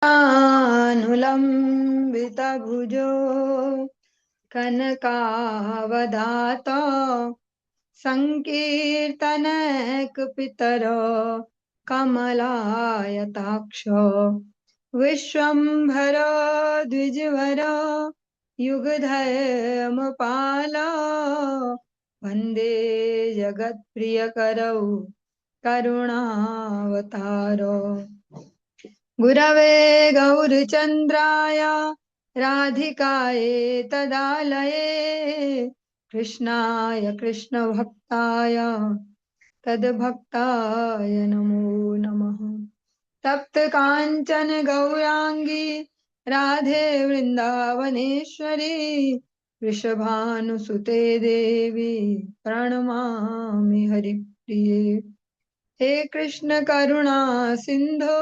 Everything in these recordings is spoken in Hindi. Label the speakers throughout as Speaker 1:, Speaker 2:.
Speaker 1: अनुलम्बितभुजो कनकावदात संकीर्तनैकपितरो कमलायताक्ष विश्वम्भरो द्विजवरो युगधर्मपालो वन्दे जगत्प्रियकरौ करुणावतारो गुरवे गौरचन्द्राय राधिकायै तदालये कृष्णाय कृष्णभक्ताय तद्भक्ताय नमो नमः। तप्त काञ्चन गौरांगी राधे वृन्दावनेश्वरी वृषभानुसुते देवी प्रणमामि हरिप्रिये। हे कृष्ण करुणा सिंधो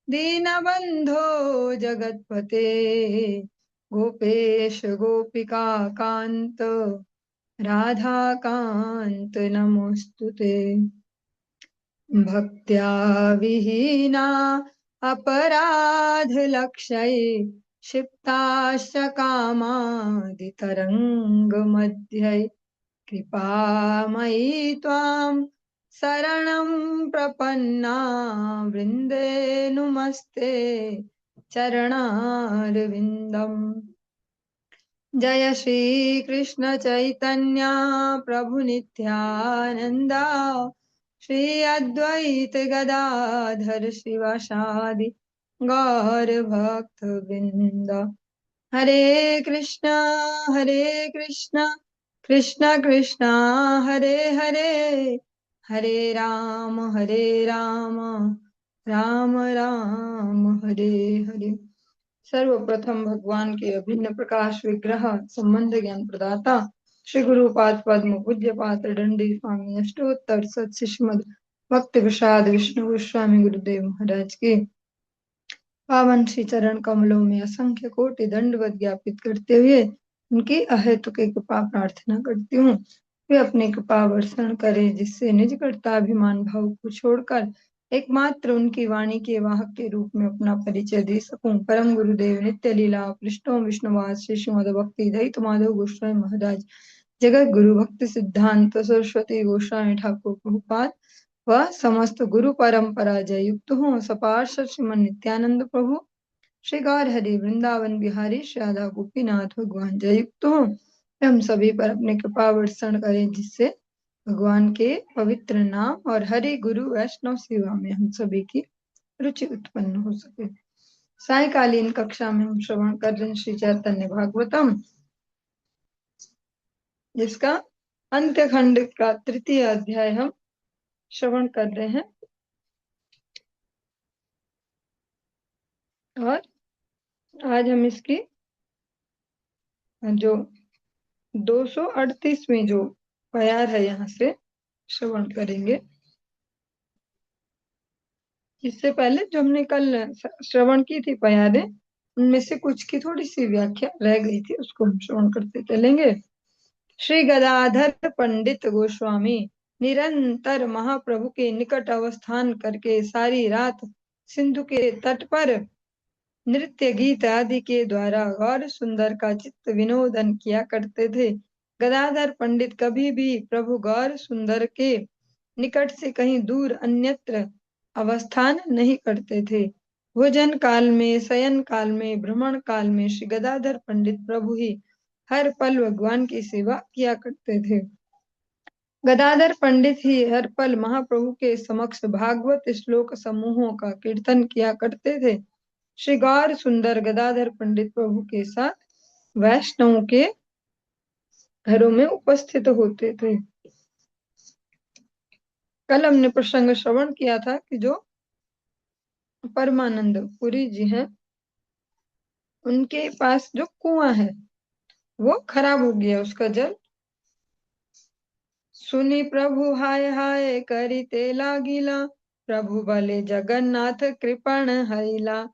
Speaker 1: दीनबंधो जगत्पते गोपेश गोपिका कांत राधा कांत नमोस्तुते। भक्त्या विहीना अपराध लक्षये क्षिप्ताश्च कामादितरङ्गमध्ये कृपामयी त्वां शरणं प्रपन्ना वृन्दे नुमस्ते चरणारविन्दम्। जय श्री कृष्ण चैतन्य प्रभु नित्यानंदा श्री अद्वैत गदाधर शिवासादि गौर भक्त वृंद। हरे कृष्णा कृष्ण कृष्ण हरे हरे हरे राम राम राम हरे हरे। सर्वप्रथम भगवान के अभिन्न प्रकाश विग्रह संबंध ज्ञान प्रदाता श्री गुरुपाद पद्म पूज्य पात्र दंडी स्वामी अष्टोत्तर सत्सिष्मद भक्ति प्रसाद विष्णु गोस्वामी गुरुदेव महाराज के पावन श्री चरण कमलों में असंख्य कोटि दंडवत ज्ञापित करते हुए उनकी अहेतुक कृपा प्रार्थना करती हूँ। वे अपनी कृपा वर्षण करें जिससे निज कर्ताभिमान भाव को छोड़कर एकमात्र उनकी वाणी के वाहक के रूप में अपना परिचय दे सकूं। परम गुरुदेव नित्य लीला पृष्ठों विष्णुवास श्री श्रीमद भक्ति दयित माधव गोस्वामी महाराज जगत गुरु भक्ति सिद्धांत सरस्वती गोस्वामी ठाकुर प्रभुपाद व समस्त गुरु परंपरा जय युक्त हो सपार्षद श्रीमन नित्यानंद प्रभु श्री गौर हरि वृंदावन बिहारी श्री राधा गोपीनाथ भगवान जय युक्त हो। हम सभी पर अपने कृपा वर्षण करें जिससे भगवान के पवित्र नाम और हरि गुरु वैष्णव सेवा में हम सभी की रुचि उत्पन्न हो सके। सायकालीन कक्षा में हम श्रवण कर रहे हैं श्री चैतन्य भागवतम जिसका अंत्य खंड का तृतीय अध्याय हम श्रवण कर रहे हैं और आज हम इसकी जो 238वीं जो प्यार है यहाँ से श्रवण करेंगे। इससे पहले जो हमने कल श्रवण की थी प्यारे उनमें से कुछ की थोड़ी सी व्याख्या रह गई थी उसको हम श्रवण करते चलेंगे। श्री गदाधर पंडित गोस्वामी निरंतर महाप्रभु के निकट अवस्थान करके सारी रात सिंधु के तट पर नृत्य गीत आदि के द्वारा गौर सुंदर का चित्त विनोदन किया करते थे। गदाधर पंडित कभी भी प्रभु गौर सुंदर के निकट से कहीं दूर अन्यत्र अवस्थान नहीं करते थे। भोजन काल में शयन काल में भ्रमण काल में श्री गदाधर पंडित प्रभु ही हर पल भगवान की सेवा किया करते थे। गदाधर पंडित ही हर पल महाप्रभु के समक्ष भागवत श्लोक समूहों का कीर्तन किया करते थे। श्री गौर सुंदर गदाधर पंडित प्रभु के साथ वैष्णवों के घरों में उपस्थित होते थे। कल हमने प्रसंग श्रवण किया था कि जो परमानंद पुरी जी हैं उनके पास जो कुआं है वो खराब हो गया, उसका जल सुनी प्रभु हाय हाय करिते लागिला प्रभु बले जगन्नाथ कृपण हरिला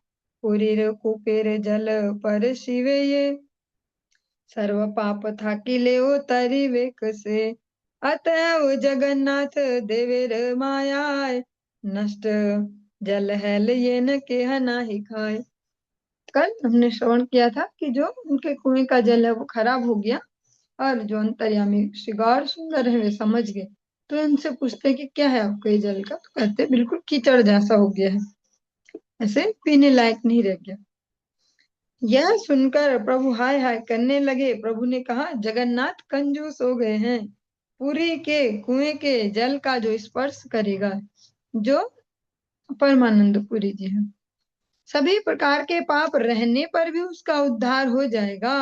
Speaker 1: पुरीर कुपेर जल पर शिवे ये सर्व पाप थाकिले तरी वेक से अतएव जगन्नाथ देवेर मायाय नष्ट जल हैल ये न केह नाही खाए। कल हमने श्रवण किया था कि जो उनके कुएं का जल है वो खराब हो गया, और जो अंतर्यामी श्री गौर सुंदर है वे समझ गए, तो उनसे पूछते कि क्या है आपके ये जल का, तो कहते बिल्कुल कीचड़ जैसा हो गया है, ऐसे पीने लायक नहीं रह गया। यह सुनकर प्रभु हाय हाय करने लगे। प्रभु ने कहा जगन्नाथ कंजूस हो गए हैं, पुरी के कुएं के जल का जो स्पर्श करेगा, जो परमानंद पुरी जी है, सभी प्रकार के पाप रहने पर भी उसका उद्धार हो जाएगा।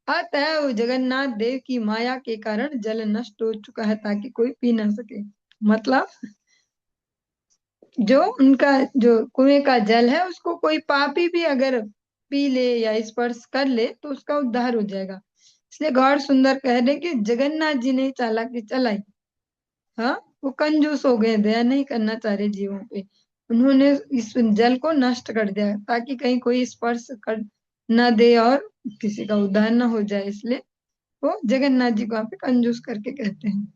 Speaker 1: अतः जगन्नाथ देव की माया के कारण जल नष्ट हो चुका है ताकि कोई पी ना सके। मतलब जो उनका जो कुएं का जल है उसको कोई पापी भी अगर पी ले या स्पर्श कर ले तो उसका उद्धार हो जाएगा। इसलिए गौर सुंदर कह रहे कि जगन्नाथ जी ने चालाकी चलाई। हाँ, वो कंजूस हो गए, दया नहीं करना चाह रहे जीवों पे। उन्होंने इस जल को नष्ट कर दिया ताकि कहीं कोई स्पर्श कर न दे और किसी का उद्धार न हो जाए, इसलिए वो जगन्नाथ जी को यहाँ पे कंजूस करके कहते हैं।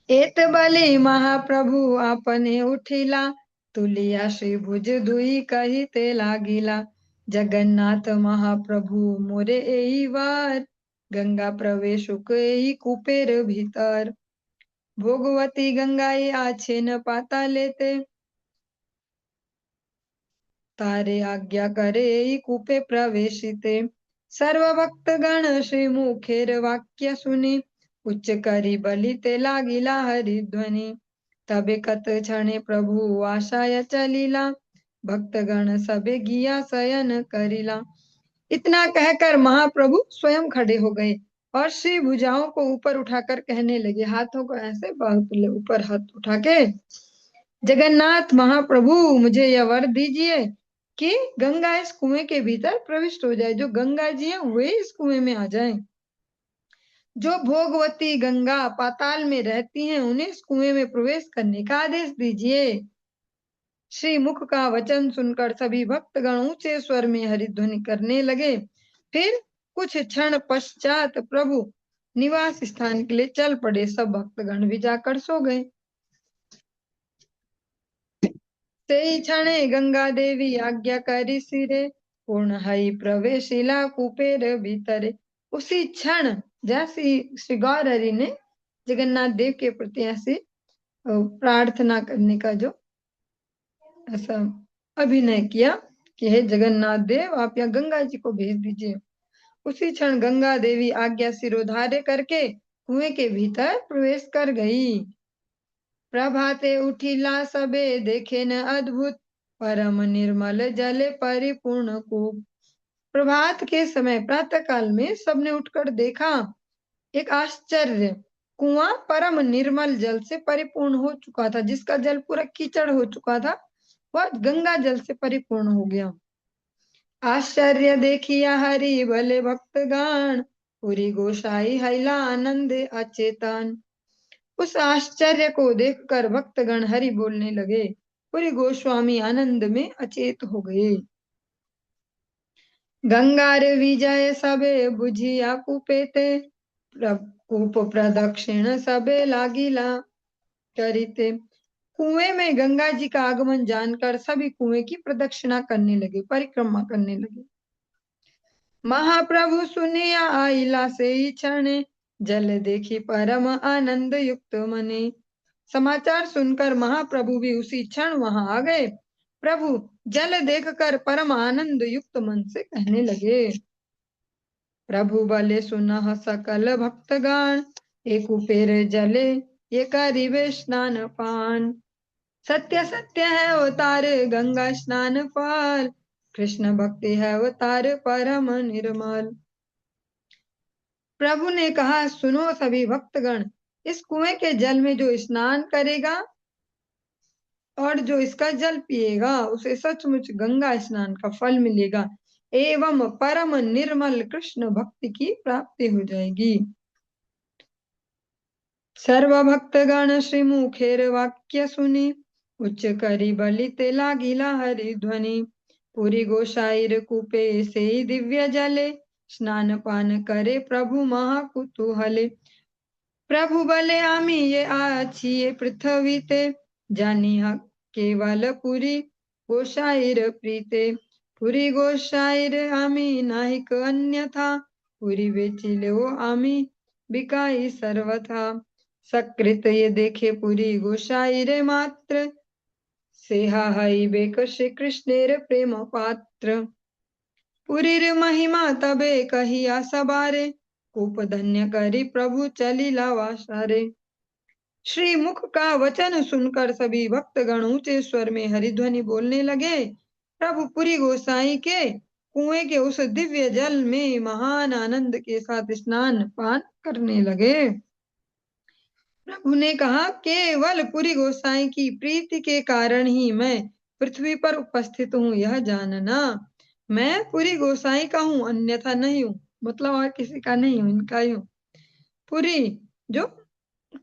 Speaker 1: एत बलि महाप्रभु आपने उठिला, तुलिया श्री भुज दुई कही ते लागिला। जगन्नाथ महाप्रभु मोरे एई वार, गंगा प्रवेश कई कुपेर भीतर। भोगवती गंगाई आछे न पाता लेते, तारे आज्ञा करे कूपे प्रवेशिते। सर्व भक्त गण श्री मुखेर वाक्य सुनी, उच्च करी बलि ते लागिला हरि ध्वनि। तबे कत क्षणे प्रभु आशाय चलीला, भक्त गण सबे गिया शयन करिला। इतना कहकर महाप्रभु स्वयं खड़े हो गए और श्री भुजाओं को ऊपर उठाकर कहने लगे, हाथों को ऐसे बहुत ऊपर हाथ उठा के, जगन्नाथ महाप्रभु मुझे यह वर दीजिए कि गंगा इस कुएं के भीतर प्रविष्ट हो जाए, जो गंगा जी हैं वे इस कुएं में आ जाएं। जो भोगवती गंगा पाताल में रहती हैं उन्हें इस कुएं में प्रवेश करने का आदेश दीजिए। श्री मुख का वचन सुनकर सभी भक्तगण ऊंचे स्वर में हरिध्वनि करने लगे। फिर कुछ क्षण पश्चात प्रभु निवास स्थान के लिए चल पड़े। सब भक्तगण भी जाकर सो गए। तेई क्षणे गंगा देवी आज्ञा करी सिरे, पूर्ण हई प्रवेशिला कुपेर भीतरे। उसी क्षण जैसे श्री गौर हरि ने जगन्नाथ देव के प्रति ऐसी प्रार्थना करने का जो ऐसा अभिनय किया कि हे जगन्नाथ देव आप या गंगा जी को भेज दीजिए, उसी क्षण गंगा देवी आज्ञा सिरोधार्य करके कुएं के भीतर प्रवेश कर गई। प्रभाते उठिला सबे देखे न अद्भुत, परम निर्मल जले परिपूर्ण कूप। प्रभात के समय प्रातः काल में सबने उठकर देखा एक आश्चर्य, कुआं परम निर्मल जल से परिपूर्ण हो चुका था। जिसका जल पूरा कीचड़ हो चुका था वह गंगा जल से परिपूर्ण हो गया। आश्चर्य देखिया हरि भले भक्तगण, पूरी गोसाई हैला आनंद अचेतन। उस आश्चर्य को देखकर भक्तगण हरि बोलने लगे। पूरी गोस्वामी आनंद में अचेत हो गए। गंगार विजय सबे बुझिया कुपेते, कूप प्रदक्षिण सबे लागिला करिते। कुएं में गंगा जी का आगमन जानकर सभी कुएं की प्रदक्षिणा करने लगे, परिक्रमा करने लगे। महाप्रभु सुनिया आइला से ही क्षण, जल देखी परम आनंद युक्त मने। समाचार सुनकर महाप्रभु भी उसी क्षण वहां आ गए। प्रभु जल देखकर परम आनंद युक्त मन से कहने लगे, प्रभु बले सुनह सकल भक्तगण, एक कुपेर जले ये करिबे स्नान पान। सत्य सत्य है अवतार गंगा स्नान पार, कृष्ण भक्ति है अवतार परम निर्मल। प्रभु ने कहा, सुनो सभी भक्तगण, इस कुएं के जल में जो स्नान करेगा और जो इसका जल पिएगा उसे सचमुच गंगा स्नान का फल मिलेगा एवं परम निर्मल कृष्ण भक्ति की प्राप्ति हो जाएगी। सर्व भक्तगण श्री मुखेर वाक्य सुनी, उच्च करी बलि ते लागिला हरि ध्वनि। पूरी गोसाईर कूपे से दिव्य जले, स्नान पान करे प्रभु महाकुतूहले। प्रभु बले आमी ये आछी ये पृथ्वीते, जानिया केवल पुरी गोसाईर प्रीते। पुरी गोसाईर आम्ही नाहिक अन्यथा, पुरी वेचिलो आम्ही बिकाई सर्वथा। सकृत ये देखे पुरी गोसाईर मात्र, सेहा हई बेक श्री कृष्णेर प्रेम पात्र। पुरीर महिमा तबे कहिया सबारे, कूप धन्य करी प्रभु चली लावा सारे। श्री मुख का वचन सुनकर सभी भक्तगण ऊंचे स्वर में हरिध्वनि बोलने लगे। प्रभु पुरी गोसाई के कुएं के उस दिव्य जल में महान आनंद के साथ स्नान पान करने लगे। प्रभु ने कहा, केवल पुरी गोसाई की प्रीति के कारण ही मैं पृथ्वी पर उपस्थित हूँ, यह जानना। मैं पुरी गोसाई का हूँ, अन्यथा नहीं हूँ। मतलब और किसी का नहीं हूँ, इनका ही हूँ। पुरी जो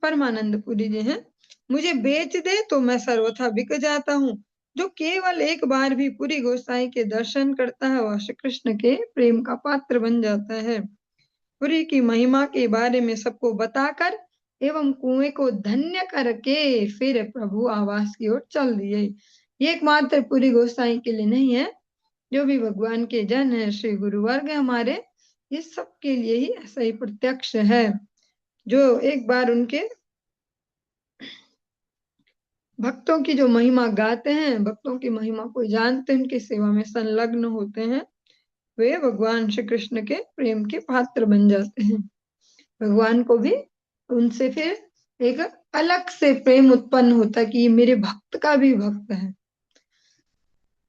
Speaker 1: परमानंद पुरी जी हैं, मुझे बेच दे तो मैं सर्वथा बिक जाता हूँ। जो केवल एक बार भी पुरी गोसाई के दर्शन करता है, वह श्री कृष्ण के प्रेम का पात्र बन जाता है। पुरी की महिमा के बारे में सबको बताकर एवं कुएं को धन्य करके फिर प्रभु आवास की ओर चल दिए। ये एकमात्र पुरी गोसाई के लिए नहीं है, जो भी भगवान के जन है, श्री गुरुवर्ग हमारे, ये सब के लिए ही ऐसा ही प्रत्यक्ष है। जो एक बार उनके भक्तों की जो महिमा गाते हैं, भक्तों की महिमा को जानते हैं, उनकी सेवा में संलग्न होते हैं, वे भगवान श्री कृष्ण के प्रेम के पात्र बन जाते हैं। भगवान को भी उनसे फिर एक अलग से प्रेम उत्पन्न होता है कि ये मेरे भक्त का भी भक्त है।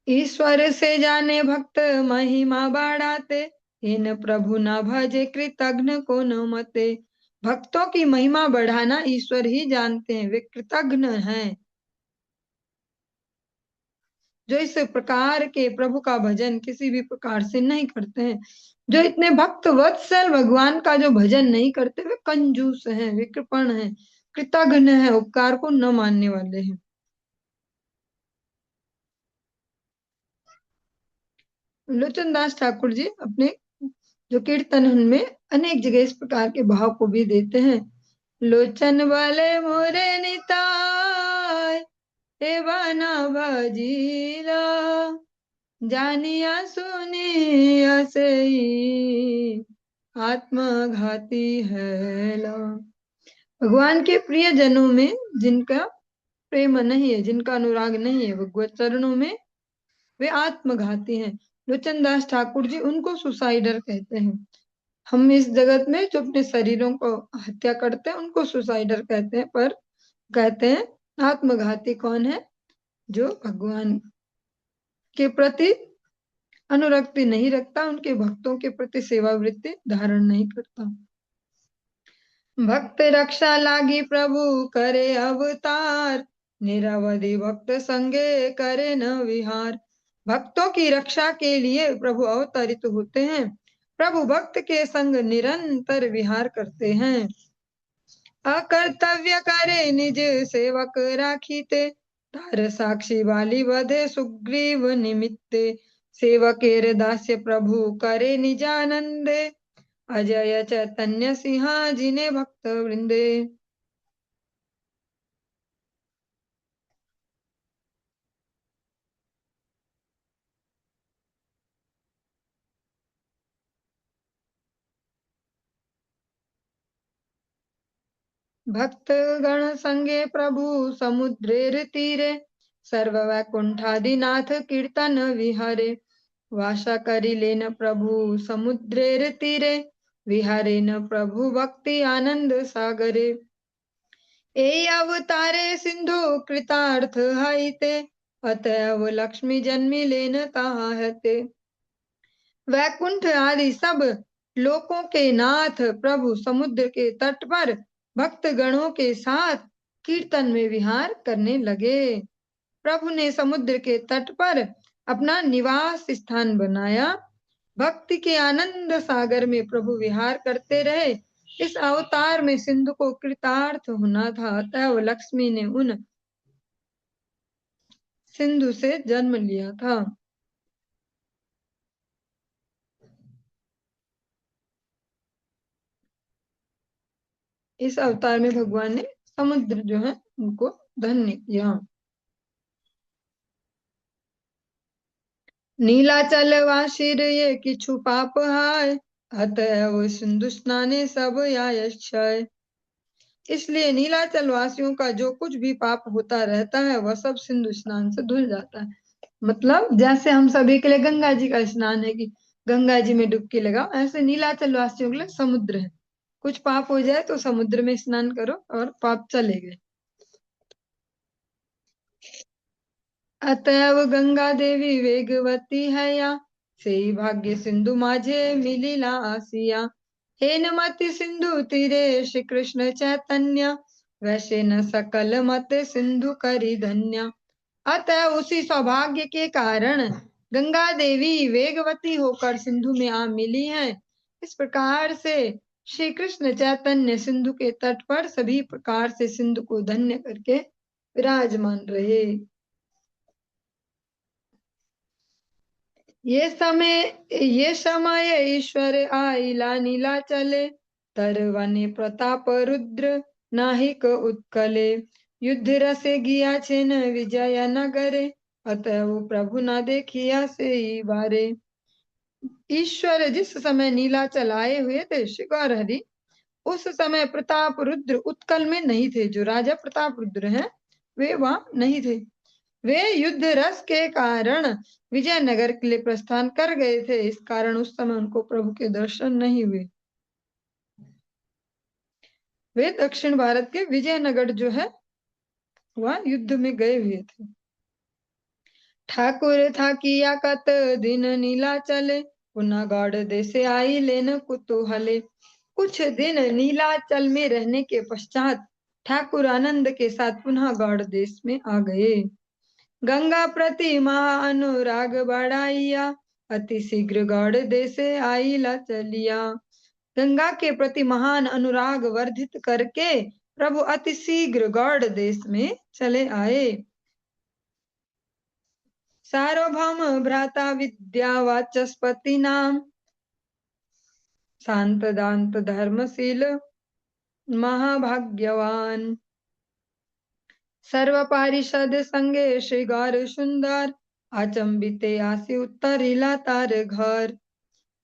Speaker 1: ईश्वर से जाने भक्त महिमा बढ़ाते, इन प्रभु न भजे कृतघ्न को न मते। भक्तों की महिमा बढ़ाना ईश्वर ही जानते हैं, वे कृतघ्न हैं जो इस प्रकार के प्रभु का भजन किसी भी प्रकार से नहीं करते हैं। जो इतने भक्त वत्सल भगवान का जो भजन नहीं करते, वे कंजूस हैं, वे कृपण हैं, कृतघ्न हैं, उपकार को न मानने वाले हैं। लोचन दास ठाकुर जी अपने जो कीर्तन में अनेक जगह इस प्रकार के भाव को भी देते हैं। लोचन वाले मोरे निताय, हे बाना भजीला, जानिया सुनिया सही, आत्मघाती है ला। भगवान के प्रिय जनों में जिनका प्रेम नहीं है, जिनका अनुराग नहीं है भगवत चरणों में, वे आत्मघाती हैं। लोचन दास ठाकुर जी उनको सुसाइडर कहते हैं। हम इस जगत में जो अपने शरीरों को हत्या करते हैं, उनको सुसाइडर कहते हैं, पर कहते हैं आत्मघाती कौन है? जो भगवान के प्रति अनुरक्ति नहीं रखता, उनके भक्तों के प्रति सेवा वृत्ति धारण नहीं करता। भक्त रक्षा लागी प्रभु करे अवतार, निरवधि भक्त संगे करे न विहार। भक्तों की रक्षा के लिए प्रभु अवतरित होते हैं। प्रभु भक्त के संग निरंतर विहार करते हैं। अकर्तव्य करे निज सेवक राखीते, तार साक्षी वाली वधे सुग्रीव निमित्ते। सेवकेर दास्य प्रभु करे निजानंदे, अजय चैतन्य सिंहा जिने भक्त वृंदे। भक्त गण संगे प्रभु समुद्रेर तीरे, सर्व वैकुंठादिनाथ कीर्तन विहारे। वासा करी लेन प्रभु समुद्रेर तीरे, विहारे न प्रभु भक्ति आनंद सागरे। ए अवतारे सिंधु कृतार्थ हाइते, अतएव लक्ष्मी जन्मी लेन कहा हते। वैकुंठ आदि सब लोकों के नाथ प्रभु समुद्र के तट पर भक्त गणों के साथ कीर्तन में विहार करने लगे। प्रभु ने समुद्र के तट पर अपना निवास स्थान बनाया। भक्ति के आनंद सागर में प्रभु विहार करते रहे। इस अवतार में सिंधु को कृतार्थ होना था, अतः लक्ष्मी ने उन सिंधु से जन्म लिया था। इस अवतार में भगवान ने समुद्र जो है उनको धन्य किया। नीलाचल वासिर ये किछु पाप हाय, अतएव सिंधु स्नाने सब आय क्षय। इसलिए नीलाचल वासियों का जो कुछ भी पाप होता रहता है वह सब सिंधु स्नान से धुल जाता है। मतलब जैसे हम सभी के लिए गंगा जी का स्नान है कि गंगा जी में डुबकी लगाओ, ऐसे नीलाचल वासियों के लिए समुद्र है। कुछ पाप हो जाए तो समुद्र में स्नान करो और पाप चले गए। अतएव गंगा देवी वेगवती है या, सेई भाग्य सिंधु माझे मिलिला आसिया। हे नमति सिंधु तीरे श्री कृष्ण चैतन्य, वैसे न सकल मत सिंधु करी धन्य। अतः उसी सौभाग्य के कारण गंगा देवी वेगवती होकर सिंधु में आ मिली हैं। इस प्रकार से श्री कृष्ण चैतन्य सिंधु के तट पर सभी प्रकार से सिंधु को धन्य करके विराजमान रहे। ये समय ईश्वर आइला नीलाचले, तरवने प्रताप रुद्र नाहिक उत्कले। युद्ध रसे गिया छेन विजय नगरे, अतः प्रभु न देखिया से ही बारे। ईश्वर जिस समय नीलाचल आए हुए थे श्री गौर हरि, उस समय प्रताप रुद्र उत्कल में नहीं थे। जो राजा प्रताप रुद्र हैं वे वहां नहीं थे। वे युद्ध रस के कारण विजयनगर के लिए प्रस्थान कर गए थे। इस कारण उस समय उनको प्रभु के दर्शन नहीं हुए। वे दक्षिण भारत के विजयनगर जो है वहां युद्ध में गए हुए थे। ठाकुर था किया कत दिन नीला चले, पुनः गौड़ देसे आई लेन कुतूहले। कुछ दिन नीलाचल में रहने के पश्चात ठाकुर आनंद के साथ पुनः गौड़ देश में आ गए। गंगा प्रति महा अनुराग बढ़ाइया, अति शीघ्र गौड़ देशे आइला चलिया। गंगा के प्रति महान अनुराग वर्धित करके प्रभु अति शीघ्र गौड़ देश में चले आए। सार्वभौम भ्राता विद्या वाचस्पति नाम, शांत दांत धर्मशील महाभाग्यवान। सर्व पारिषद संगे श्री गौर सुंदर, अचंबिते आसी उत्तरिला तार घर।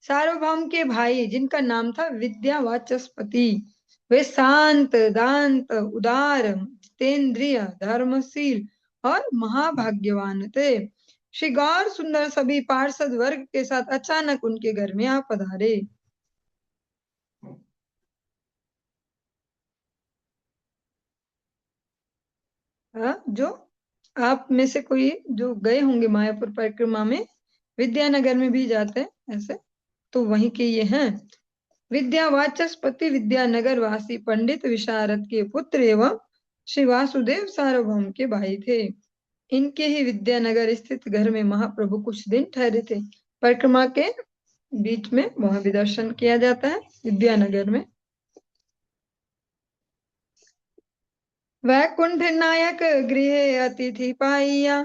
Speaker 1: सार्वभौम के भाई जिनका नाम था विद्या वाचस्पति, वे शांत दांत उदार जितेंद्रिय धर्मशील और महाभाग्यवान थे। श्री गौर सुंदर सभी पार्षद वर्ग के साथ अचानक उनके घर में आ पधारे। जो आप में से कोई जो गए होंगे मायापुर परिक्रमा में, विद्यानगर में भी जाते हैं ऐसे, तो वहीं के ये हैं। विद्या वाचस्पति विद्यानगर वासी पंडित विशारद के पुत्र एवं श्री वासुदेव सार्वभौम के भाई थे। इनके ही विद्यानगर स्थित घर में महाप्रभु कुछ दिन ठहरे थे। परिक्रमा के बीच में वहां भी दर्शन किया जाता है विद्यानगर में। वैकुंठ नायक गृह अतिथि पाइया,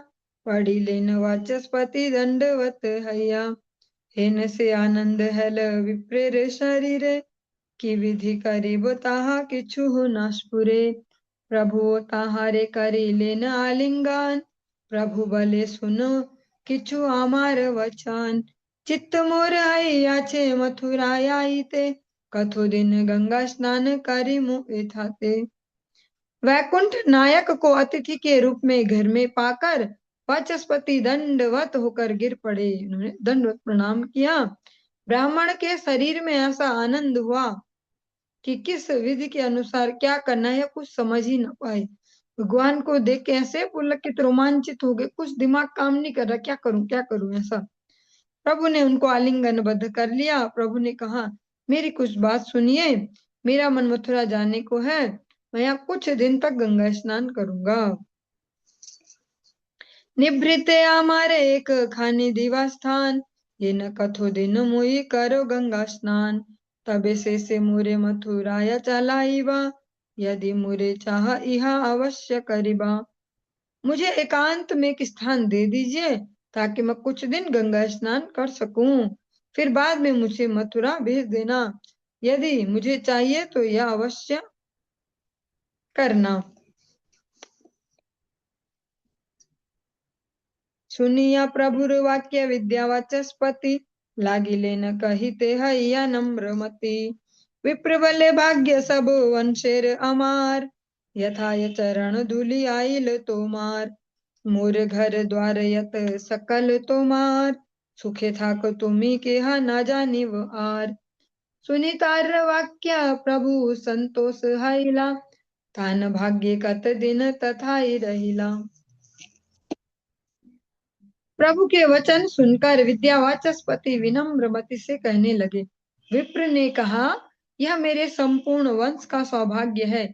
Speaker 1: पढ़ी लेन वाचस्पति दंडवत हैया। हेन से आनंद हल विप्रेर शरीरे, की विधि करीब ताहा किछु हो नाशपुरे। प्रभु ताहारे करी लेन आलिंगन, प्रभु बले सुनो किछु आमार वचन। चित्त मोर आइया छे मथुरा आईते, कथो दिन गंगा स्नान करी मुँह थाते। वैकुंठ नायक को अतिथि के रूप में घर में पाकर वाचस्पति दंडवत होकर गिर पड़े। उन्होंने दंडवत प्रणाम किया। ब्राह्मण के शरीर में ऐसा आनंद हुआ कि किस विधि के अनुसार क्या करना है कुछ समझ ही न पाए। भगवान को देख के ऐसे पुलकित रोमांचित हो गए, कुछ दिमाग काम नहीं कर रहा, क्या करूं ऐसा। प्रभु ने उनको आलिंगनबद्ध कर लिया। प्रभु ने कहा, मेरी कुछ बात सुनिए। मेरा मन मथुरा जाने को है, मैं यहाँ कुछ दिन तक गंगा स्नान करूंगा। निभृत हमारे एक खानी दिवा स्थान, ये न कथो दिन मुई करो गंगा स्नान। तबे से मुरे मथुराया चलाइबा, यदि मुरे चाह इहा अवश्य करिबा। मुझे एकांत में एक स्थान दे दीजिए ताकि मैं कुछ दिन गंगा स्नान कर सकूं। फिर बाद में मुझे मथुरा भेज देना। यदि मुझे चाहिए तो यह अवश्य करना। सुनिया प्रभुर वाक्य विद्या वाचस्पति, लागिले न कहिते हैया नम्रमति। विप्र बले भाग्य सब वंशेर अमार, यथाय चरण धूलि आइल तोमार। मोर घर द्वार यत सकल तोमार, सुखे थाक तुमी केहा न जानिव आर। सुनितार वाक्य प्रभु संतोष हाइला, तान भाग्य कत दिन तथाई रहिला। प्रभु के वचन सुनकर विद्यावाचस्पति विनम्र मति से कहने लगे। विप्र ने कहा, यह मेरे संपूर्ण वंश का सौभाग्य है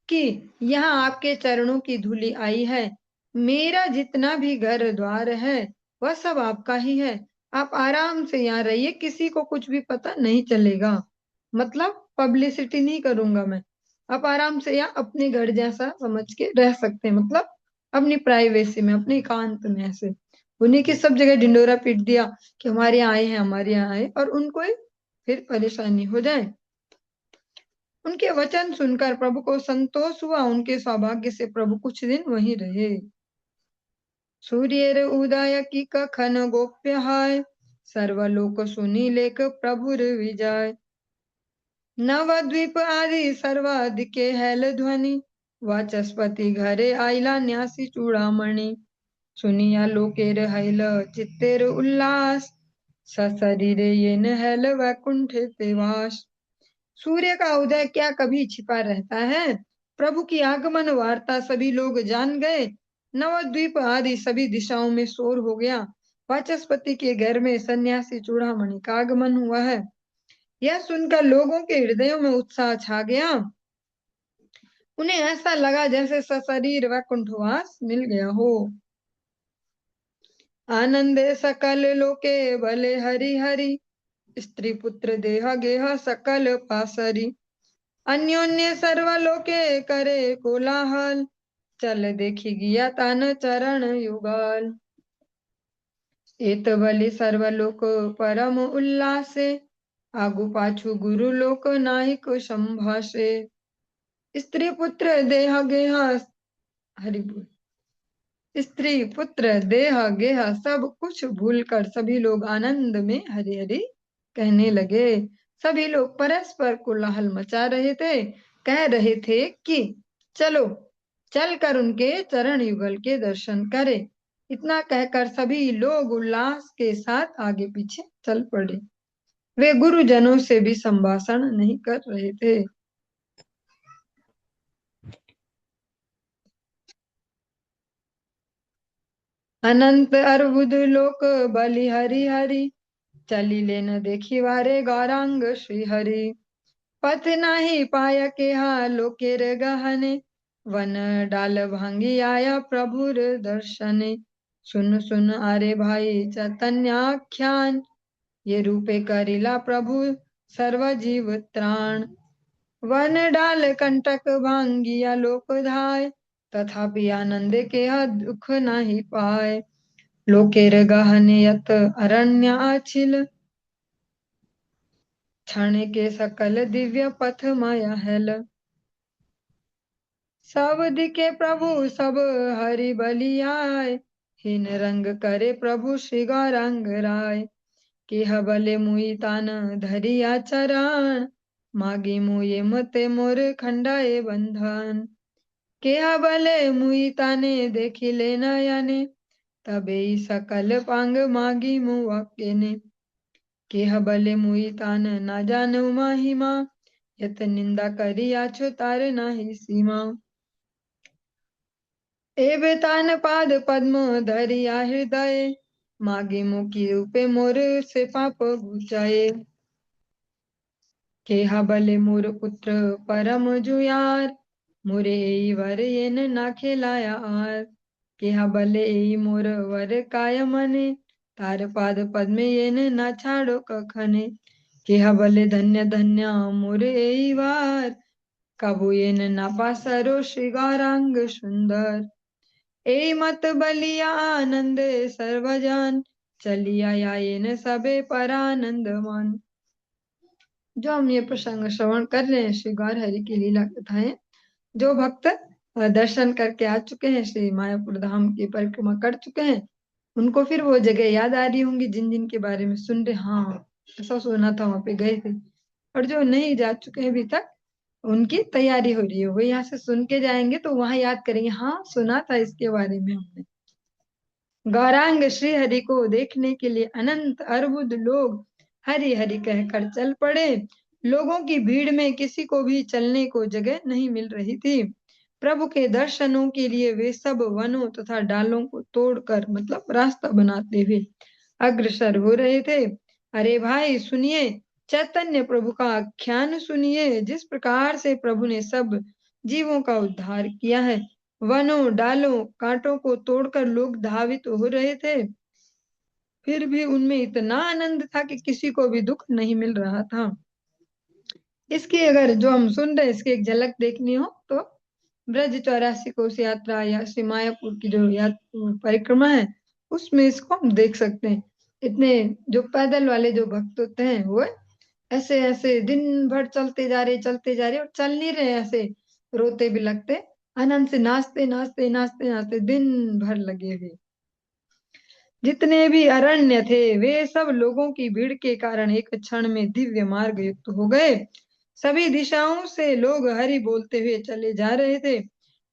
Speaker 1: कि यहाँ आपके चरणों की धूलि आई है। मेरा जितना भी घर द्वार है वह सब आपका ही है। आप आराम से यहाँ रहिए, किसी को कुछ भी पता नहीं चलेगा। मतलब पब्लिसिटी नहीं करूंगा मैं। आप आराम से यहाँ अपने घर जैसा समझ के रह सकते हैं, मतलब अपनी प्राइवेसी में, अपने एकांत में। ऐसे उन्हीं की सब जगह ढिंडोरा पीट दिया कि हमारे यहाँ आए हैं, हमारे यहाँ आए, और उनको ही फिर परेशानी हो जाए। उनके वचन सुनकर प्रभु को संतोष हुआ। उनके सौभाग्य से प्रभु कुछ दिन वहीं रहे। सूर्य उदय की कखन गोप्य है, सर्वलोक सुनी लेख प्रभुर विजय। नवद्वीप आदि सर्वाधिके हैल ध्वनि, वाचस्पति घरे आइला न्यासी चूड़ामणि। सुनिया लोकेर हैल चित्तेर उल्लास, सशरीरे येन हैल वैकुंठ तेवास। सूर्य का उदय क्या कभी छिपा रहता है? प्रभु की आगमन वार्ता सभी लोग जान गए। नवद्वीप आदि सभी दिशाओं में शोर हो गया। वाचस्पति के घर में सन्यासी चूड़ामणि का आगमन हुआ है। यह सुनकर लोगों के हृदयों में उत्साह छा गया। उन्हें ऐसा लगा जैसे सशरीर वैकुंठवास मिल गया हो। आनंदे सकल लोके भले हरि हरि, स्त्री पुत्र देह गेह सकल पासरी। अन्योन्य सर्वलोके करे कोलाहल, चल देखी गिया तान चरण युगल। एत बलि सर्वलोक परम उल्लासे, आगु पाछू गुरु लोक नाहिक संभाषे। स्त्री पुत्र देह गेह, हरि बोल, स्त्री पुत्र देह गेह सब कुछ भूलकर सभी लोग आनंद में हरि हरि कहने लगे। सभी लोग परस्पर कोलाहल मचा रहे थे, कह रहे थे कि चलो चलकर उनके चरण युगल के दर्शन करें। इतना कहकर सभी लोग उल्लास के साथ आगे पीछे चल पड़े। वे गुरुजनों से भी संभाषण नहीं कर रहे थे। अनंत अर्बुद लोक बलि हरि हरि, चली लेन देखी वारे गौरांग श्री हरि। पथ नाही पाय के हा लोकेर गहने, वन डाल भांगी आया प्रभुर दर्शने। सुन सुन आरे भाई चैतन्याख्यान, ये रूपे करिला प्रभु सर्व जीव त्राण। वन डाल कंटक भांगिया लोक धाय, तथापि आनंद के हा दुख नाही पाए। लोकेर गहने यत अरण्य आछिल, क्षण के सकल दिव्य पथ माया हेल। सब दिखे प्रभु सब हरि बलियाय, हिन रंग करे प्रभु श्री गौरांग राय। केह बले मुई तान धरिया चरण, मागी मुए मते मोर खंडाए बंधन। केह बले मुई ताने देखी ले नयने, तबे सकल पांग मागी मुआ केने। केह बले मुई तान ना जानू महिमा, यत निंदा करी आछो तार नाही सीमा। एबे तान पाद पद्म धरिया हृदय, मागे मुखी रूपे मोर से पाप घुचाए। केहा बले मोर पुत्र परम जुयार, मोरे एई वर येन ना खेलाया आर। केहा बले एई मोर वर काय मने, तार पाद पद्मे येन ना छाड़ो कखने। केहा बले धन्य धन्य मोर एई वार, कबू येन ना पासरो श्री गौरांग सुंदर। ए मत बलिया आनंद सर्वजन, चलिया यायन सबे परानंद मन। जो हम ये प्रसंग श्रवण कर रहे हैं श्री गौर हरि की लीला कथाएं, जो भक्त दर्शन करके आ चुके हैं, श्री मायापुर धाम की परिक्रमा कर चुके हैं, उनको फिर वो जगह याद आ रही होंगी जिन जिन के बारे में सुन रहे, हाँ ऐसा सुना था, वहां पे गए थे। और जो नहीं जा चुके हैं अभी तक, उनकी तैयारी हो रही है, वो यहाँ से सुन के जाएंगे तो वहां याद करेंगे, हाँ सुना था इसके बारे में हमने। गौरांग श्री हरि को देखने के लिए अनंत अर्बुद लोग हरि हरि कहकर चल पड़े। लोगों की भीड़ में किसी को भी चलने को जगह नहीं मिल रही थी। प्रभु के दर्शनों के लिए वे सब वनों तथा डालों को तोड़कर, मतलब रास्ता बनाते हुए अग्रसर हो रहे थे। अरे भाई सुनिए, चैतन्य प्रभु का आख्यान सुनिए, जिस प्रकार से प्रभु ने सब जीवों का उद्धार किया है। वनों डालों कांटों को तोड़कर लोग धावित हो रहे थे, फिर भी उनमें इतना आनंद था कि किसी को भी दुख नहीं मिल रहा था। इसकी अगर जो हम सुन रहे हैं, इसकी एक झलक देखनी हो तो ब्रज 84 कोस यात्रा या श्री मायापुर की जो परिक्रमा है, उसमें इसको हम देख सकते हैं। इतने जो पैदल वाले जो भक्त होते हैं, वो ऐसे ऐसे दिन भर चलते जा रहे और चल नहीं रहे ऐसे, रोते भी लगते, आनंद से नाचते नाचते नाचते नाचते दिन भर लगे हुए। जितने भी अरण्य थे वे सब लोगों की भीड़ के कारण एक क्षण में दिव्य मार्ग युक्त हो गए। सभी दिशाओं से लोग हरि बोलते हुए चले जा रहे थे।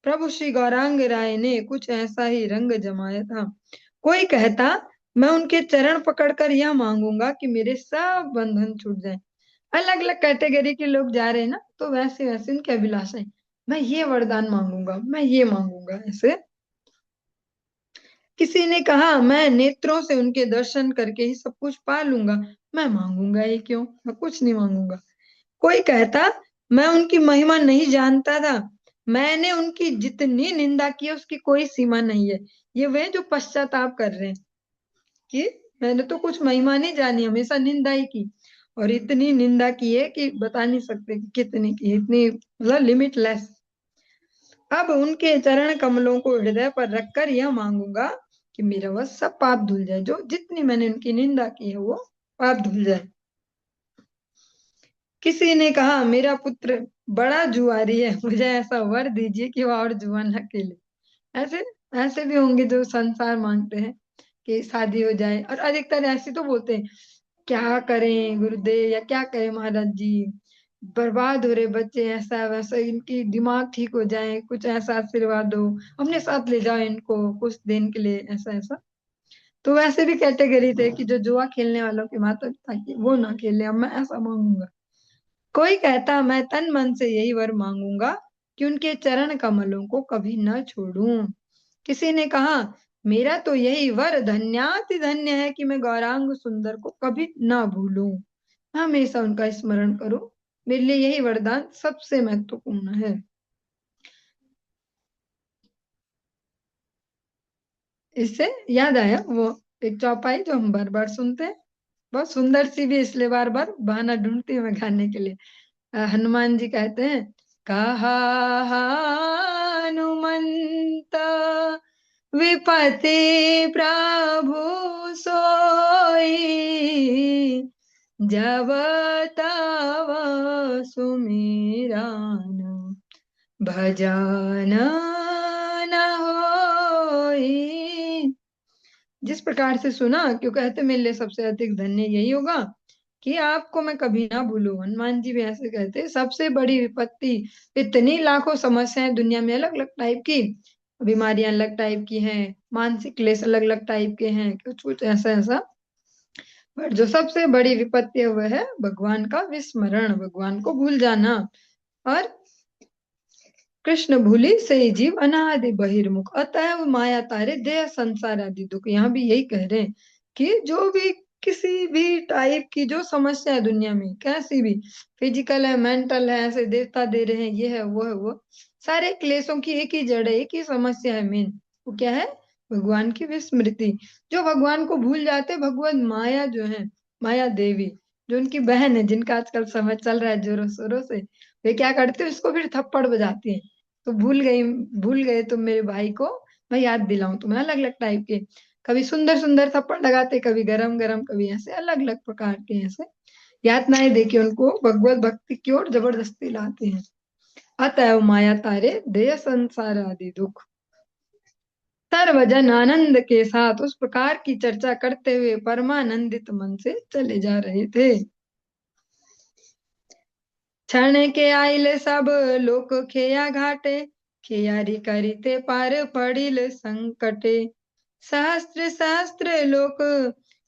Speaker 1: प्रभु श्री गौरांग राय ने कुछ ऐसा ही रंग जमाया था। कोई कहता, मैं उनके चरण पकड़कर यह मांगूंगा कि मेरे सब बंधन छूट जाएं। अलग अलग कैटेगरी के लोग जा रहे हैं ना, तो वैसे वैसे उनकी अभिलाषा है, मैं ये वरदान मांगूंगा, मैं ये मांगूंगा, ऐसे। किसी ने कहा, मैं नेत्रों से उनके दर्शन करके ही सब कुछ पा लूंगा, मैं मांगूंगा ही क्यों, मैं कुछ नहीं मांगूंगा। कोई कहता, मैं उनकी महिमा नहीं जानता था, मैंने उनकी जितनी निंदा की है उसकी कोई सीमा नहीं है। ये वे जो पश्चाताप कर रहे हैं कि मैंने तो कुछ महिमा नहीं जानी, हमेशा निंदा ही की, और इतनी निंदा की है कि बता नहीं सकते कि कितनी की है, इतनी मतलब लिमिटलेस। अब उनके चरण कमलों को हृदय पर रखकर यह मांगूंगा कि मेरा वह सब पाप धुल जाए, जो जितनी मैंने उनकी निंदा की है वो पाप धुल जाए। किसी ने कहा, मेरा पुत्र बड़ा जुआरी है, मुझे ऐसा वर दीजिए कि वह और जुआ न खेले। ऐसे ऐसे भी होंगे जो संसार मांगते हैं कि शादी हो जाए, और अधिकतर ऐसे तो बोलते हैं, क्या करें गुरुदेव या क्या करें महाराज जी, बर्बाद हो रहे बच्चे, ऐसा वैसा, इनकी दिमाग ठीक हो जाए, कुछ ऐसा आशीर्वाद दो, अपने साथ ले जाओ इनको कुछ दिन के लिए, ऐसा ऐसा। तो वैसे भी कैटेगरी थे कि जो जुआ खेलने वालों के माता पिता की वो ना खेले, अब मैं ऐसा मांगूंगा। कोई कहता, मैं तन मन से यही वर मांगूंगा कि उनके चरण कमलों को कभी न छोड़ूं। किसी ने कहा, मेरा तो यही वर धन्याति धन्य है कि मैं गौरांग सुंदर को कभी ना भूलूं, हमेशा उनका स्मरण करूं, मेरे लिए यही वरदान सबसे महत्वपूर्ण है। इससे याद आया वो एक चौपाई जो हम बार बार सुनते हैं, बहुत सुंदर सी भी, इसलिए बार बार बहाना ढूंढती हूँ मैं गाने के लिए। हनुमान जी कहते हैं, कहा हनुमंत विपति प्रभु सोई, जब तव सुमिरन भजन न होई। जिस प्रकार से सुना, क्यों कहते मेरे लिए सबसे अधिक धन्य यही होगा कि आपको मैं कभी ना भूलूं। हनुमान जी भी ऐसे कहते, सबसे बड़ी विपत्ति, इतनी लाखों समस्याएं दुनिया में अलग अलग टाइप की, बीमारियां अलग टाइप की हैं, मानसिक क्लेश अलग अलग टाइप के हैं, कुछ कुछ ऐसा ऐसा, पर जो सबसे बड़ी विपत्ति है वह है भगवान का विस्मरण, भगवान को भूल जाना। और कृष्ण भूलि से जीव अनादि बहिर्मुख, अतएव माया तारे देह संसार आदि दुख। यहाँ भी यही कह रहे हैं कि जो भी किसी भी टाइप की जो समस्या है दुनिया में, कैसी भी, फिजिकल है, मेंटल है, ऐसे देवता दे रहे हैं, ये है वो है वो, सारे क्लेशों की एक ही जड़ है, एक ही समस्या है मेन, वो क्या है, भगवान की विस्मृति। जो भगवान को भूल जाते, भगवान माया जो है, माया देवी, जो उनकी बहन है, जिनका आजकल समय चल रहा है जोरों शोरों से, वे क्या करते हैं, उसको फिर थप्पड़ बजाती हैं। तो भूल गए तुम मेरे भाई को, मैं याद दिलाऊं तुम्हें, अलग अलग टाइप के, कभी सुंदर सुंदर थप्पड़ लगाते, कभी गरम गरम, कभी ऐसे अलग अलग प्रकार के ऐसे यातनाएं देके उनको भगवत भक्ति की ओर जबरदस्ती लाते हैं। अतएव माया तारे देह संसार आदि दुख। सर्वजन आनंद के साथ उस प्रकार की चर्चा करते हुए परमानंदित मन से चले जा रहे थे। क्षण के आइल सब लोक खेया घाटे, खेयारी करीते पार पड़िल संकटे। सहस्त्र सहस्त्र लोक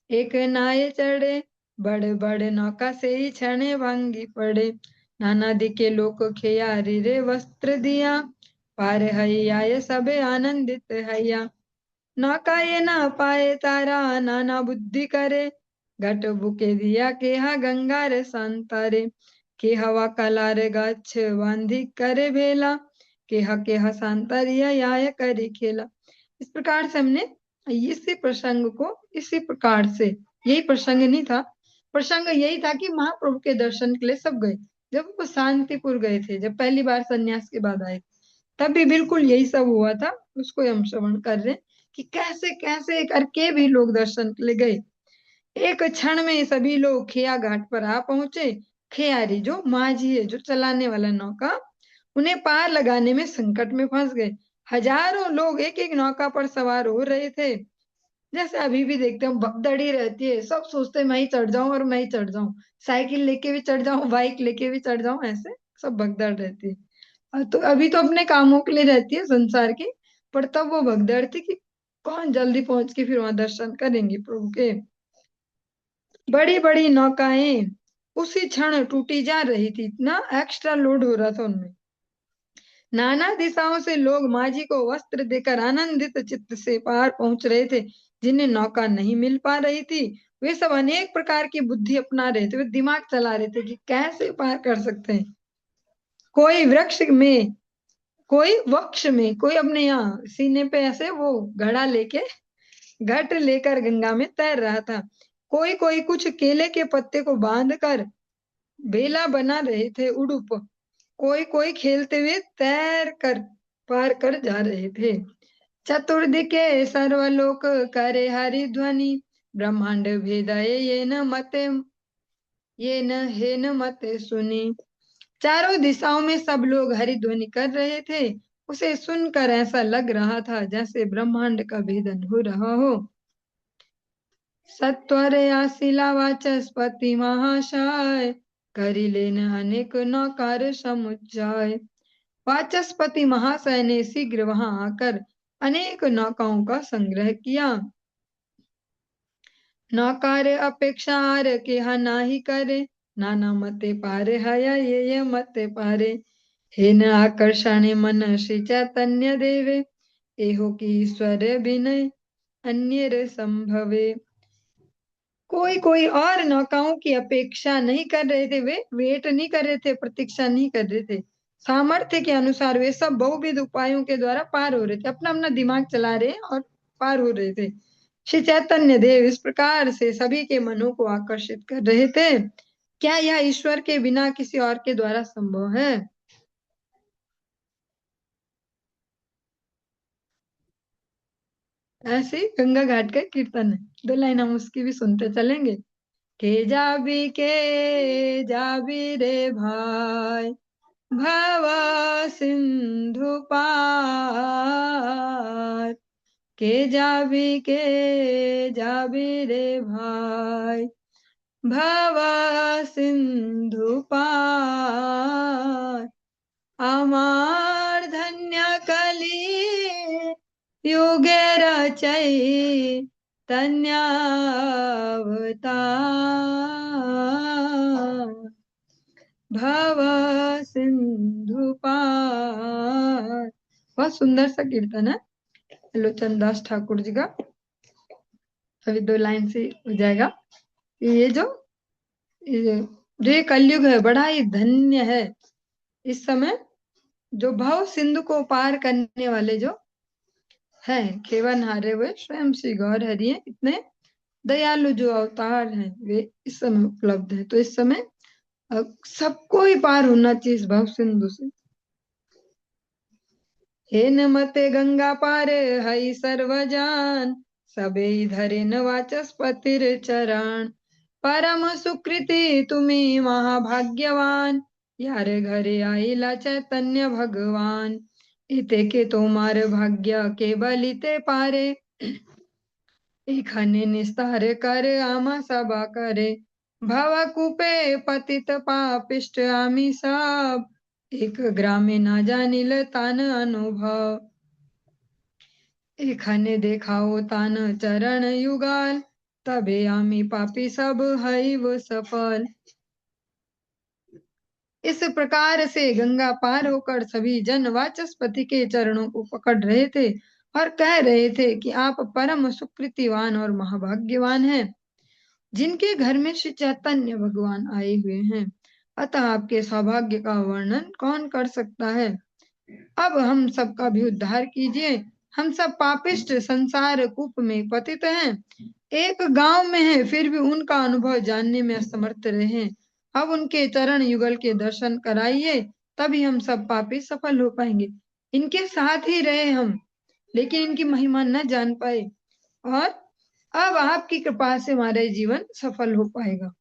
Speaker 1: एक नाय चढ़े, बड़ बड़ नौका से ही क्षणे भांगी पड़े। नाना दिके लोक खेयारी रे वस्त्र दिया, पार हैया सबे आनंदित हैया। नौका ये ना पाए तारा, नाना बुद्धि करे, घट बुके दिया केहा गंगा रे संतारे। के हवा कलार गच्छ बांधी करे भेला, केहा सांतरिया याय करे खेला। इस प्रकार से हमने इसी प्रसंग को इसी प्रकार से, यही प्रसंग नहीं था, प्रसंग यही था कि महाप्रभु के दर्शन के लिए सब गए। जब वो शांतिपुर गए थे, जब पहली बार सन्यास के बाद आए, तब भी बिल्कुल यही सब हुआ था। उसको हम श्रवण कर रहे हैं कि कैसे कैसे करके भी लोग दर्शन के लिए गए। एक क्षण में सभी लोग खेया घाट पर आ पहुंचे। खेयारी जो माझी है, जो चलाने वाला नौका, उन्हें पार लगाने में संकट में फंस गए। हजारों लोग एक एक नौका पर सवार हो रहे थे। जैसे अभी भी देखते हो भगदड़ी रहती है, सब सोचते हैं मैं ही चढ़ जाऊं और मैं ही चढ़ जाऊं, साइकिल लेके भी चढ़ जाऊं, बाइक लेके भी चढ़ जाऊं, ऐसे सब भगदड़ रहती है। तो अभी तो अपने कामों के लिए रहती है संसार की, पर तब वो भगदड़ थी कि कौन जल्दी पहुंच के फिर वहां दर्शन करेंगे प्रभु के। बड़ी बड़ी नौकाएं उसी क्षण टूटी जा रही थी, इतना एक्स्ट्रा लोड हो रहा था उनमें। नाना दिशाओं से लोग माझी को वस्त्र देकर आनंदित चित्त से पार पहुंच रहे थे। जिन्हें नौका नहीं मिल पा रही थी, वे सब अनेक प्रकार की बुद्धि अपना रहे थे, वे दिमाग चला रहे थे कि कैसे पार कर सकते हैं। कोई वृक्ष में, कोई वक्ष में, कोई अपने यहाँ सीने पे ऐसे वो घड़ा लेके, घट लेकर गंगा में तैर रहा था। कोई कोई कुछ केले के पत्ते को बांध कर बेला बना रहे थे उड़ुप। कोई कोई खेलते हुए तैर कर पार कर जा रहे थे। चतुर्दिके सर्वलोक करे हरि ध्वनि, ब्रह्मांड भेदय ये न हे न मते सुनी। चारों दिशाओं में सब लोग हरिध्वनि कर रहे थे। उसे सुनकर ऐसा लग रहा था जैसे ब्रह्मांड का भेदन हो रहा हो। सत्वर आशिला वाचस्पति महाशय, करी लेन अनेक नौकार समुच्चय। वाचस्पति महाशय ने शीघ्र वहां आकर अनेक नौकाओं का संग्रह किया। नौकार अपेक्षार के नाही करे, नाना मते पारे हया ये मते पारे। हे न आकर्षण मन श्री चैतन्य देवे, एहो की ईश्वर विनय अन्य रे संभवे। कोई कोई और नौकाओं की अपेक्षा नहीं कर रहे थे, वे वेट नहीं कर रहे थे, प्रतीक्षा नहीं कर रहे थे। सामर्थ्य के अनुसार वे सब बहुविध उपायों के द्वारा पार हो रहे थे, अपना अपना दिमाग चला रहे और पार हो रहे थे। श्री चैतन्य देव इस प्रकार से सभी के मनों को आकर्षित कर रहे थे। क्या यह ईश्वर के बिना किसी और के द्वारा संभव है? ऐसे ही गंगा घाट का कीर्तन है, दो लाइन हम उसकी भी सुनते चलेंगे। के जाबी रे भाई, भवा सिंधु पार। के जाबी रे भाई, भवा सिंधु पार। আমার ধন্য কলি युगे रचै तन्यावतार, भव सिंधु पार। बहुत सुंदर सा कीर्तन है लोचन दास ठाकुर जी का। अभी दो लाइन से हो जाएगा। ये जो ये कलयुग है, बड़ा ही धन्य है। इस समय जो भव सिंधु को पार करने वाले जो है, केवल हारे हुए स्वयं श्री गौर हरि हैं। इतने दयालु जो अवतार हैं वे इस समय उपलब्ध है। तो इस समय सबको ही पार होना चाहिए इस भव सिंधु से। हे न मते गंगा पार हई सर्वजान, सबे धरे न वाचस्पतिर चरण। परम सुकृति तुम्ही महाभाग्यवान, यार घरे आईला चैतन्य भगवान। इते के तोमार भाग्य के बलिते पारे, एखाने निस्तार कर आमा सबा करे, भावा कूपे पतित पापिष्ट आमी सब, एक ग्रामे ना जानिल तान अनुभव, एखाने देखाओ तान चरण युगाल, तबे आमी पापी सब हईव सफल। इस प्रकार से गंगा पार होकर सभी जन वाचस्पति के चरणों को पकड़ रहे थे और कह रहे थे कि आप परम सुकृतिवान और महाभाग्यवान हैं, जिनके घर में श्री चैतन्य भगवान आए हुए हैं। अतः आपके सौभाग्य का वर्णन कौन कर सकता है। अब हम सबका भी उद्धार कीजिए। हम सब पापिष्ट संसार कूप में पतित हैं, एक गांव में है फिर भी उनका अनुभव जानने में असमर्थ रहे। अब उनके चरण युगल के दर्शन कराइए, तभी हम सब पापी सफल हो पाएंगे। इनके साथ ही रहे हम, लेकिन इनकी महिमा न जान पाए, और अब आपकी कृपा से हमारा जीवन सफल हो पाएगा।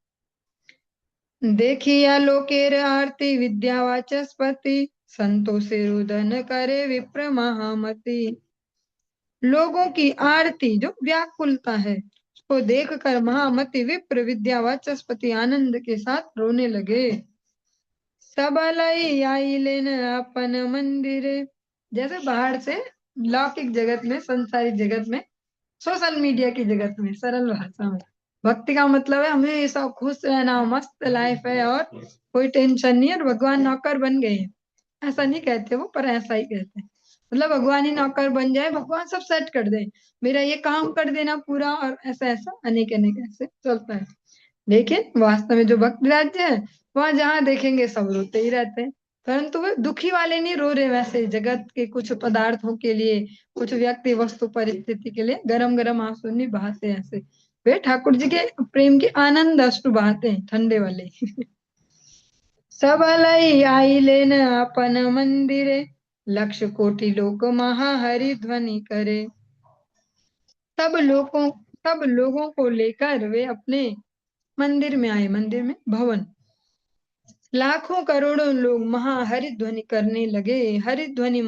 Speaker 1: देखिया लोकेर आरती विद्या वाचस्पति, संतों से रुदन करे विप्र महामति। लोगों की आरती जो व्याकुलता है, उसको देखकर महामति विप्र विद्या वाचस्पति आनंद के साथ रोने लगे। सबलई आई लेन अपन मंदिरे, जैसे बाहर से लौकिक जगत में, संसारिक जगत में, सोशल मीडिया की जगत में, सरल भाषा में भक्ति का मतलब है हमेशा खुश रहना, मस्त लाइफ है और कोई टेंशन नहीं है, और भगवान नौकर बन गए हैं, ऐसा नहीं कहते वो, पर ऐसा ही कहते हैं। मतलब भगवान ही नौकर बन जाए, भगवान सब सेट कर दे, मेरा ये काम कर देना पूरा, और ऐसा ऐसा अनेक अनेक ऐसे चलता है। लेकिन वास्तव में जो भक्त राज्य है, वहां जहाँ देखेंगे सब रोते ही रहते हैं, परंतु वे दुखी वाले नहीं रो रहे, वैसे जगत के कुछ पदार्थों के लिए, कुछ व्यक्ति वस्तु परिस्थिति के लिए गरम गरम आंसू नहीं बहाते, ऐसे वे ठाकुर जी के प्रेम के आनंद अश्रु बहाते हैं, ठंडे वाले। सबलई आई लेन अपन मंदिरे, लक्ष्य कोटि लोक महा हरि ध्वनि करे। सब लोगों को लेकर वे अपने मंदिर में आए, मंदिर में भवन, लाखों करोड़ों लोग महा हरिध्वनि करने लगे। हरिध्वनि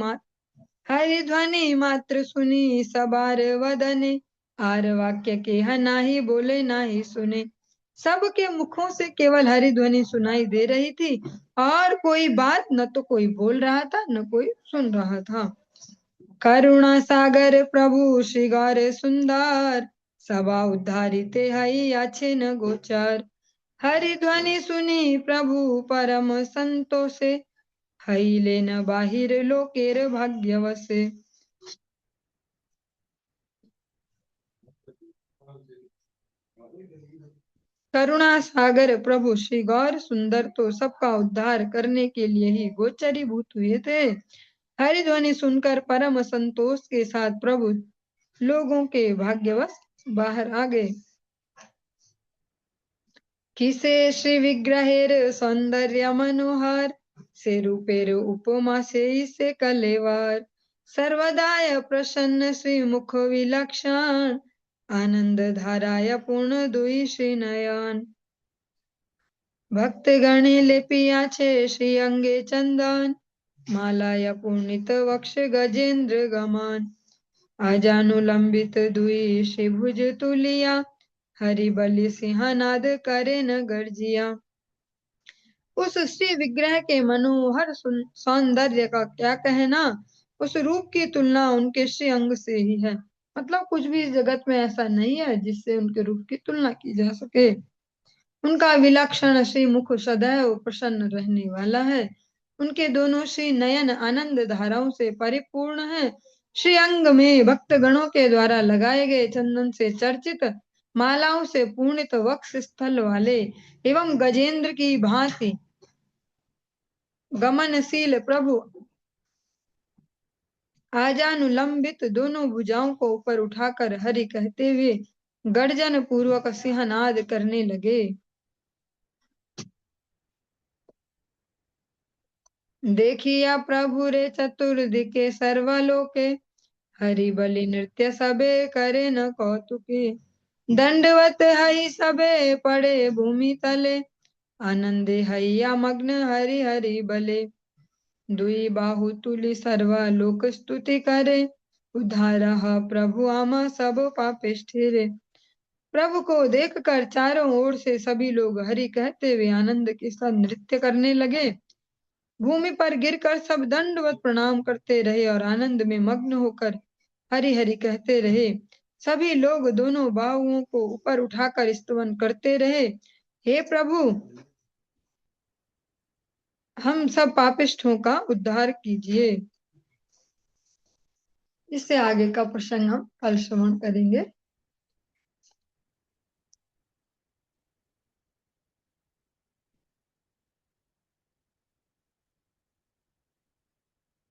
Speaker 1: मात्र सुनी सबार वदने, आर वाक्य के नाही बोले नाही सुने। सबके मुखों से केवल हरिध्वनि सुनाई दे रही थी, और कोई बात न तो कोई बोल रहा था न कोई सुन रहा था। करुणा सागर प्रभु श्री गौर सुंदर, सभा उद्धारित हई अच्छे न गोचर। हरि ध्वनि सुनी प्रभु परम संतोषे, हई लेन बाहिर लोकेर भाग्यवसे। करुणा सागर प्रभु श्री गौर सुंदर तो सबका उद्धार करने के लिए ही गोचरीभूत हुए थे। हरिध्वनि सुनकर परम संतोष के साथ प्रभु लोगों के भाग्यवश बाहर आ गए। किसे श्री विग्रहेर सौंदर्य मनोहर, से रूपेर उपमा से कलेवर। सर्वदाय प्रसन्न श्री मुख विलक्षण, आनंद धाराय पूर्ण दुई श्री नयन। भक्त गणे लेपिया छे श्री अंगे चंदन, मालाय पूर्णित वक्ष गजेंद्र गमन। आजानुलंबित दुई श्री भुज तुलिया, हरि बलि सिंहनाद करे न गर्जिया। उस श्री विग्रह के मनोहर सौंदर्य का क्या कहना, उस रूप की तुलना उनके श्री अंग से ही है। मतलब कुछ भी इस जगत में ऐसा नहीं है जिससे उनके रूप की तुलना की जा सके। उनका विलक्षण श्री मुख सदैव प्रसन्न रहने वाला है। उनके दोनों श्री नयन आनंद धाराओं से परिपूर्ण है। श्री अंग में भक्त गणों के द्वारा लगाए गए चंदन से चर्चित, मालाओं से पूर्णित वक्ष स्थल वाले एवं गजेंद्र की भांति गमनशील प्रभु आजानुलंबित दोनों भुजाओं को ऊपर उठाकर हरि कहते हुए गर्जन पूर्वक सिंहनाद करने लगे। देखिया प्रभु रे चतुर्दिके सर्वलोके, हरि बलि नृत्य सबे करे न कौतुके। दंडवत हई सबे पड़े भूमि तले, आनंदे हैया मग्न हरि हरि बले। दुई बाहु तुली सर्वलोक स्तुति करे, उद्धारः प्रभु आमा सब पापिष्ठिरे। प्रभु को देखकर चारों ओर से सभी लोग हरि कहते हुए आनंद के साथ नृत्य करने लगे। भूमि पर गिरकर सब दंडवत प्रणाम करते रहे और आनंद में मग्न होकर हरि हरि कहते रहे। सभी लोग दोनों बाहुओं को ऊपर उठाकर स्तवन करते रहे, हे प्रभु, हम सब पापिष्ठों का उद्धार कीजिए। इससे आगे का प्रसंग हम कल श्रवण करेंगे।